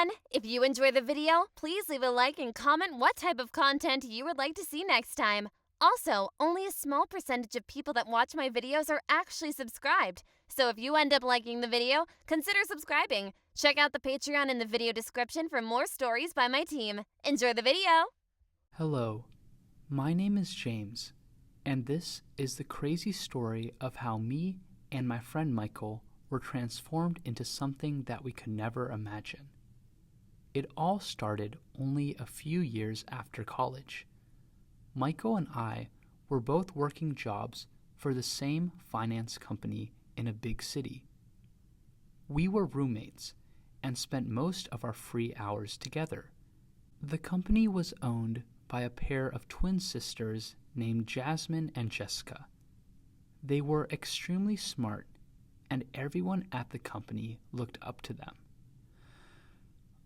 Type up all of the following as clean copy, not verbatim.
everyone! If you enjoy the video, please leave a like and comment what type of content you would like to see next time. Also, only a small percentage of people that watch my videos are actually subscribed. So if you end up liking the video, consider subscribing. Check out the Patreon in the video description for more stories by my team. Enjoy the video! Hello, my name is James, and this is the crazy story of how me and my friend Michael were transformed into something that we could never imagine. It all started only a few years after college. Michael and I were both working jobs for the same finance company in a big city. We were roommates and spent most of our free hours together. The company was owned by a pair of twin sisters named Jasmine and Jessica. They were extremely smart, and everyone at the company looked up to them.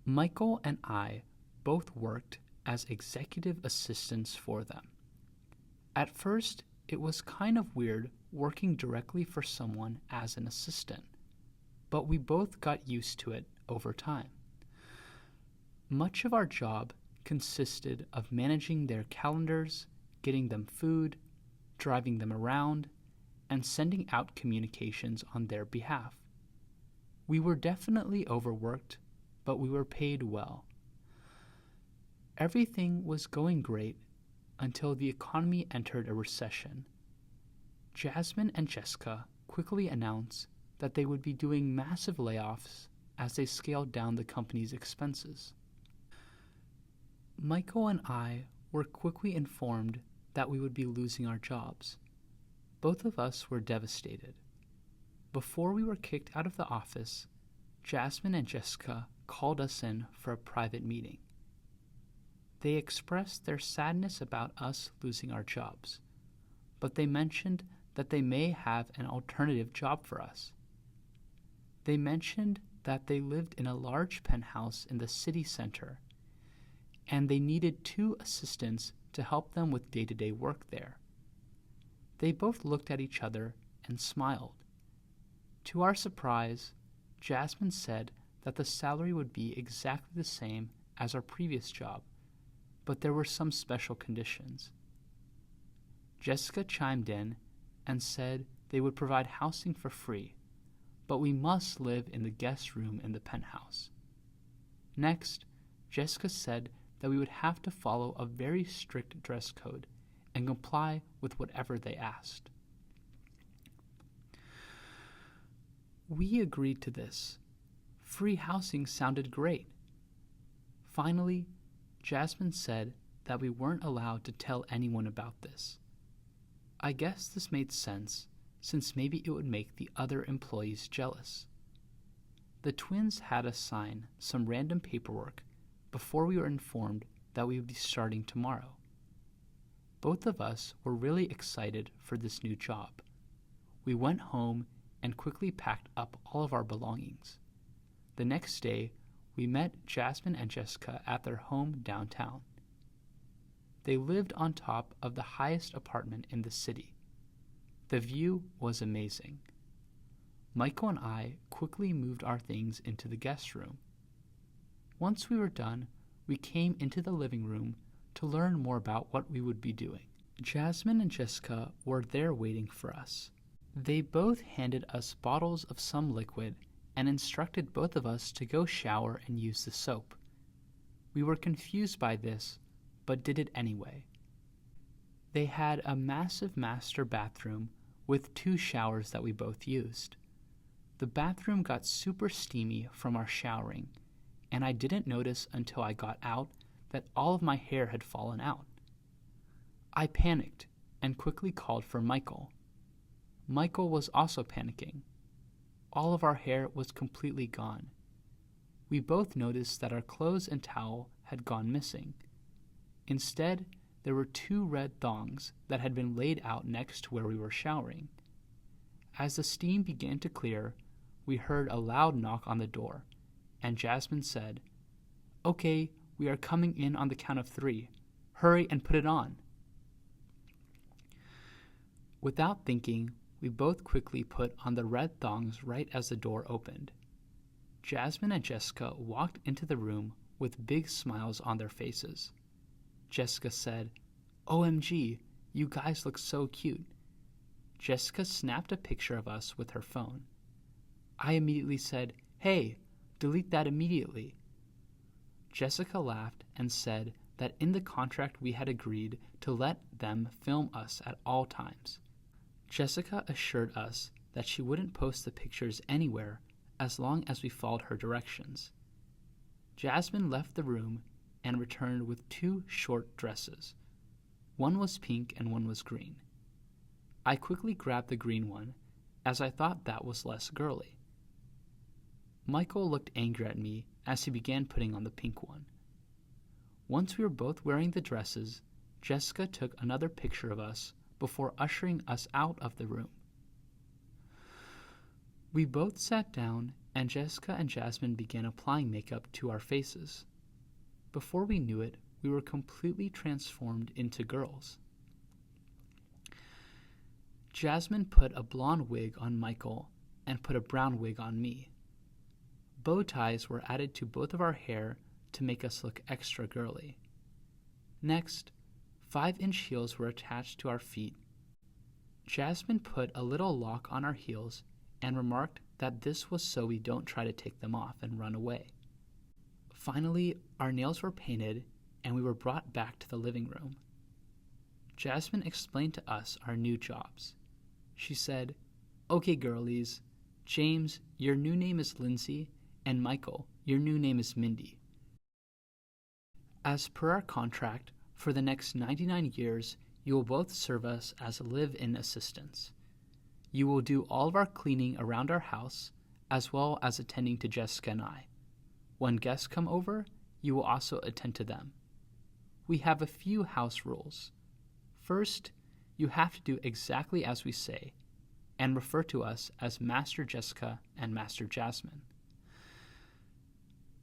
Michael and I both worked as executive assistants for them. At first, it was kind of weird working directly for someone as an assistant, but we both got used to it over time. Much of our job consisted of managing their calendars, getting them food, driving them around, and sending out communications on their behalf. We were definitely overworked, but we were paid well. Everything was going great until the economy entered a recession. Jasmine and Jessica quickly announced that they would be doing massive layoffs as they scaled down the company's expenses. Michael and I were quickly informed that we would be losing our jobs. Both of us were devastated. Before we were kicked out of the office, Jasmine and Jessica called us in for a private meeting. They expressed their sadness about us losing our jobs, but they mentioned that they may have an alternative job for us. They mentioned that they lived in a large penthouse in the city center, and they needed 2 assistants to help them with day-to-day work there. They both looked at each other and smiled. To our surprise, Jasmine said that the salary would be exactly the same as our previous job, but there were some special conditions. Jessica chimed in and said they would provide housing for free, but we must live in the guest room in the penthouse. Next, Jessica said that we would have to follow a very strict dress code and comply with whatever they asked. We agreed to this. Free housing sounded great. Finally, Jasmine said that we weren't allowed to tell anyone about this. I guess this made sense, since maybe it would make the other employees jealous. The twins had us sign some random paperwork before we were informed that we would be starting tomorrow. Both of us were really excited for this new job. We went home and quickly packed up all of our belongings. The next day, we met Jasmine and Jessica at their home downtown. They lived on top of the highest apartment in the city. The view was amazing. Michael and I quickly moved our things into the guest room. Once we were done, we came into the living room to learn more about what we would be doing. Jasmine and Jessica were there waiting for us. They both handed us bottles of some liquid and instructed both of us to go shower and use the soap. We were confused by this, but did it anyway. They had a massive master bathroom with 2 showers that we both used. The bathroom got super steamy from our showering, and I didn't notice until I got out that all of my hair had fallen out. I panicked and quickly called for Michael. Michael was also panicking. All of our hair was completely gone. We both noticed that our clothes and towel had gone missing. Instead, there were 2 red thongs that had been laid out next to where we were showering. As the steam began to clear, we heard a loud knock on the door, and Jasmine said, "Okay, we are coming in on the count of 3. Hurry and put it on." Without thinking, we both quickly put on the red thongs right as the door opened. Jasmine and Jessica walked into the room with big smiles on their faces. Jessica said, "OMG, you guys look so cute." Jessica snapped a picture of us with her phone. I immediately said, "Hey, delete that immediately." Jessica laughed and said that in the contract we had agreed to let them film us at all times. Jessica assured us that she wouldn't post the pictures anywhere as long as we followed her directions. Jasmine left the room and returned with 2 short dresses. One was pink and one was green. I quickly grabbed the green one, as I thought that was less girly. Michael looked angry at me as he began putting on the pink one. Once we were both wearing the dresses, Jessica took another picture of us before ushering us out of the room. We both sat down, and Jessica and Jasmine began applying makeup to our faces. Before we knew it, we were completely transformed into girls. Jasmine put a blonde wig on Michael and put a brown wig on me. Bow ties were added to both of our hair to make us look extra girly. Next, 5-inch heels were attached to our feet. Jasmine put a little lock on our heels and remarked that this was so we don't try to take them off and run away. Finally, our nails were painted and we were brought back to the living room. Jasmine explained to us our new jobs. She said, "Okay, girlies, James, your new name is Lindsay, and Michael, your new name is Mindy. As per our contract, for the next 99 years, you will both serve us as live-in assistants. You will do all of our cleaning around our house, as well as attending to Jessica and I. When guests come over, you will also attend to them. We have a few house rules. First, you have to do exactly as we say, and refer to us as Master Jessica and Master Jasmine."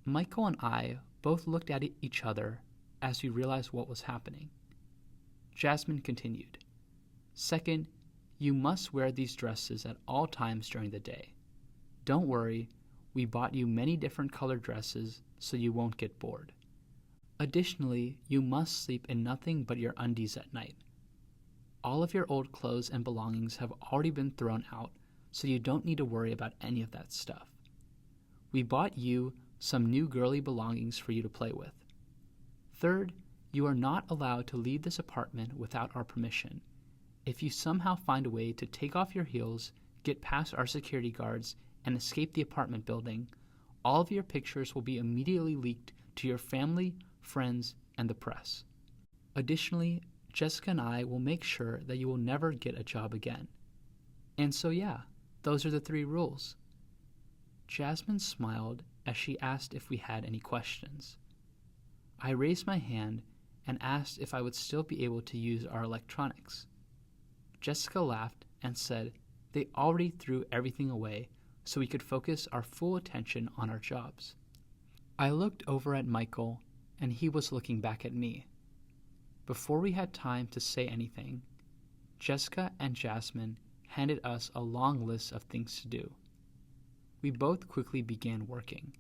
Michael and I both looked at each other as we realized what was happening. Jasmine continued, "Second, you must wear these dresses at all times during the day. Don't worry, we bought you many different colored dresses so you won't get bored. Additionally, you must sleep in nothing but your undies at night. All of your old clothes and belongings have already been thrown out, so you don't need to worry about any of that stuff. We bought you some new girly belongings for you to play with. Third, you are not allowed to leave this apartment without our permission. If you somehow find a way to take off your heels, get past our security guards, and escape the apartment building, all of your pictures will be immediately leaked to your family, friends, and the press. Additionally, Jessica and I will make sure that you will never get a job again. And so yeah, those are the 3 rules." Jasmine smiled as she asked if we had any questions. I raised my hand and asked if I would still be able to use our electronics. Jessica laughed and said they already threw everything away so we could focus our full attention on our jobs. I looked over at Michael, and he was looking back at me. Before we had time to say anything, Jessica and Jasmine handed us a long list of things to do. We both quickly began working.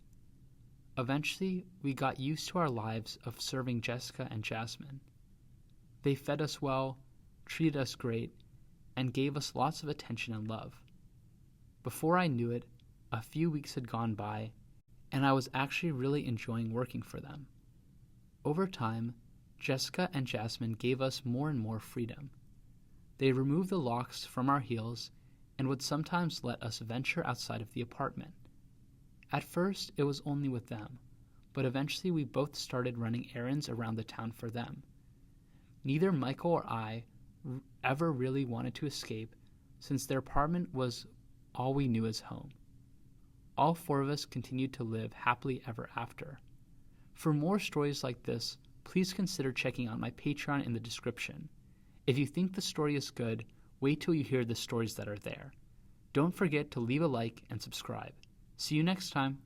Eventually, we got used to our lives of serving Jessica and Jasmine. They fed us well, treated us great, and gave us lots of attention and love. Before I knew it, a few weeks had gone by, and I was actually really enjoying working for them. Over time, Jessica and Jasmine gave us more and more freedom. They removed the locks from our heels and would sometimes let us venture outside of the apartment. At first, it was only with them, but eventually we both started running errands around the town for them. Neither Michael or I ever really wanted to escape, since their apartment was all we knew as home. All 4 of us continued to live happily ever after. For more stories like this, please consider checking out my Patreon in the description. If you think the story is good, wait till you hear the stories that are there. Don't forget to leave a like and subscribe. See you next time.